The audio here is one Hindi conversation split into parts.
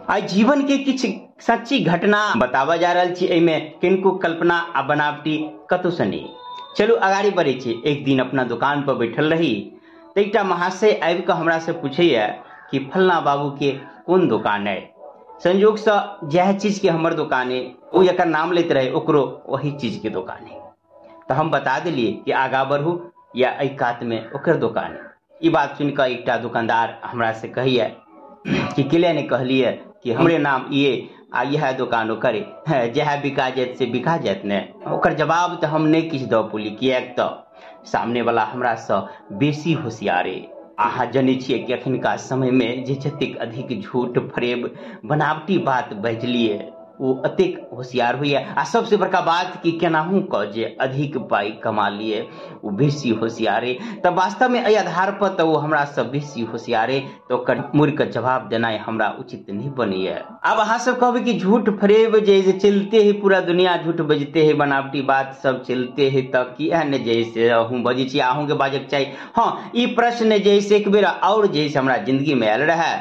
आई जीवन के किछ सच्ची घटना बतावा जा रहा छी। एमे किनको कल्पना आ बनावटी कतौ से नहीं। चलू आगाड़ी बढ़े छी। एक दिन अपना दुकान पर बैठल रही तो एकटा महाशय आबि कऽ हमरा से पूछैया कि फलना बाबू के कोन दुकान है। संयोग से जह चीज के हमर दुकान है वो एकर नाम लेते रहे ओकरो वही चीज के दुकान है। तो हम बता दिलिए कि आगा बढ़ू या एहि कात में ओकर दुकान है। ई बात सुनकर एकटा दुकानदार हमरा से कहिए कि किले ने कहलिए कि हमरे नाम ये आ यह दुकान करे जह बिका जात से बिका जात ने। ओकर जवाब तो हम नहीं किछ दऽ पुली किएक तो सामने वाला हमरा से बेसी होशियारे। अहाँ जनै छियै कि अखनका समय में जे जतेक अधिक झूठ फरेब बनावटी बात बजलिए वो अतेक होशियार हुई आ सबसे बड़का बात कि केनाहू कऽ जे अधिक पाई कमा लिए वो बेसी होशियारे। तब वास्तव में एहि आधार पर तो वो हमरा से बेसी होशियारे तो ओकर मुड़ के जवाब देनाइ हमरा उचित नहीं बनैया। अब अहाँ सब कहबै कि झूठ फरेब जैसे चलते है पूरा दुनिया झूठ बजते है बनावटी बात सब चलते है तो किया ने जैसे अहूँ बजै छी अहूँ के बाजक चाहिए। हाँ ई प्रश्न जैसे एक बेर और जैसे हमरा जिंदगी में आयल रहे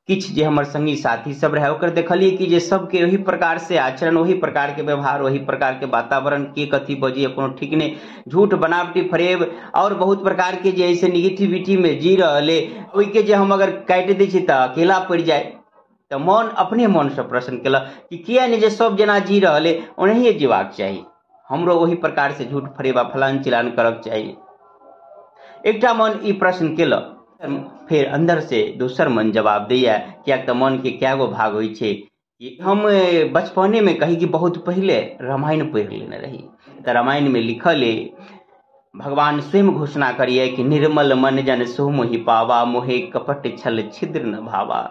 किछ जे हमर संगी साथी सब रहे ओकर देखलिए कि जे सबके वही प्रकार से आचरण वही प्रकार के व्यवहार वही प्रकार के वातावरण के कथी बजिए कोनो ठीक नहीं झूठ बनावटी फरेब और बहुत प्रकार के जे ऐसे निगेटिविटी में जी रहे ओई के जे हम अगर काटि दै छी त अकेला पड़ जाए। तो मन अपने मन से प्रश्न केला कि किया नहीं जे सब जना जी रहे ओनाहिए जीवाक चाहिए हमरो वही प्रकार से झूठ फरेब आ फलान चिलान करक चाहिए। एकटा मन ई प्रश्न केलक फिर अंदर से दूसर मन जवाब दैया क्या तो मन के क्या गो भाग होई छे। हम बचपने में कही कि बहुत पहले रामायण पढ़ लेने रही तो रामायण में लिखल है भगवान स्वयं घोषणा करिए कि निर्मल मन जन सो मोहि पावा मोहे कपट छल छिद्र न भावा।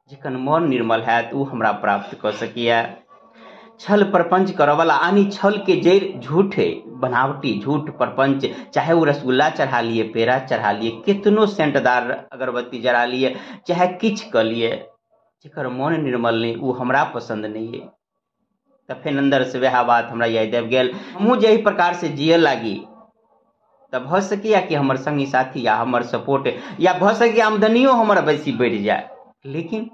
जखन मन निर्मल है तो हमरा प्राप्त कर सकिया। छल प्रपंच करवाला आनी छल के जड़ झूठ है बनावटी झूठ प्रपंच चाहे वो रसगुल्ला चढ़ा लिए पेड़ा चढ़ा लिए कितनो सेंटदार अगरबत्ती जरा लिए चाहे किछ कर लिए जेकर मन निर्मल नहीं वो हमरा पसंद नहीं है। तब फिर अंदर से वह बात हमरा याद आबि गेल हमहूँ जे प्रकार से जिये लागी तब भ सकिया कि हमर संगी साथी या हमर सपोर्ट या भ सके आमदनियों हमर बेसी बढ़ जाए लेकिन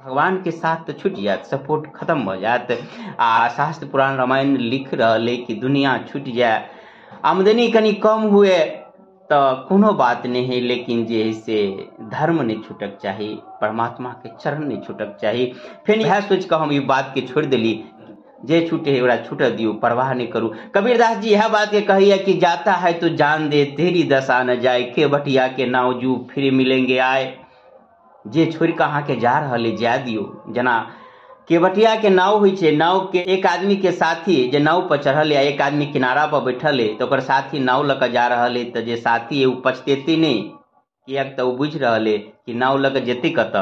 भगवान के साथ तो छूट जात सपोर्ट खत्म हो जात। आ शास्त्र पुराण रामायण लिख रहे कि दुनिया छूट जाए आमदनी कनी कम हुए तो कोनो बात नहीं है लेकिन जे है से धर्म नहीं छूटक चाहिए परमात्मा के चरण नहीं छूटक चाहिए। फिर यह सोच कर हम ये बात के छोड़ दिली जे छूटे है ओरा छूट दियो परवाह नहीं करूँ। कबीरदास जी यह बात के कही है कि जाता है तो जान दे तेरी दशा न जाए के बटिया के नाव जू फिर मिलेंगे आए। जे छोड़ के अहाँ के जा रहे जा दियो जना केवटिया के नाव हुई छे नाव के एक आदमी के साथी जे नाव पर चढ़ल या एक आदमी किनारा पर बैठल है तो साथी नाव लग जा रहे तो जे साथी है वो पछतेती नहीं कियाक तो बुझ रहे कि नाव लग जेते कत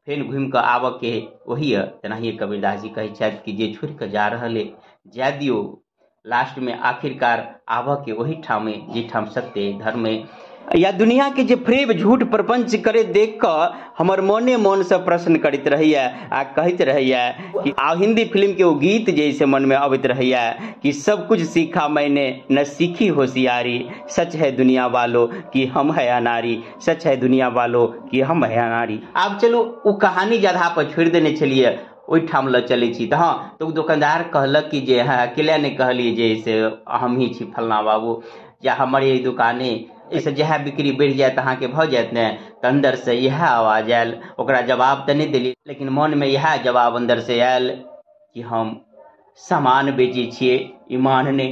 फिर घूम के आब के वही है। तेनाही कबीरदास जी कहे कि जे छोड़ के जा रहे जा दियो लास्ट में आखिरकार आब के वही ठाम में जे ठाम सत्य धर्म या दुनिया के जे फरेब झूठ प्रपंच करे देख कर हमर मने मन से प्रश्न करते रहिए आ कहते रहिए कि आ हिंदी फिल्म के वो गीत जैसे मन में अबैत रहिए कि सब कुछ सीखा मैंने न सीखी होशियारी सच है दुनिया वालों कि हम है अनारी सच है दुनिया वालों कि हम है अनारी। आब चलू वो कहानी जगह पर छोड़ देने चलिए ओई ठाम ल चले छी। हाँ तो दुकानदार कहलक कि जे हाँ अकेले ने कहलिए जे से हम ही छी फलना बाबू या हमारे दुकाने ऐसे जह बिक्री बढ़ जाए तो के भ जात ने तो अंदर से यह आवाज आयल ओकरा जवाब तो नहीं दिली लेकिन मन में यह जवाब अंदर से आयल कि हम सामान बेचे छिए ईमान ने।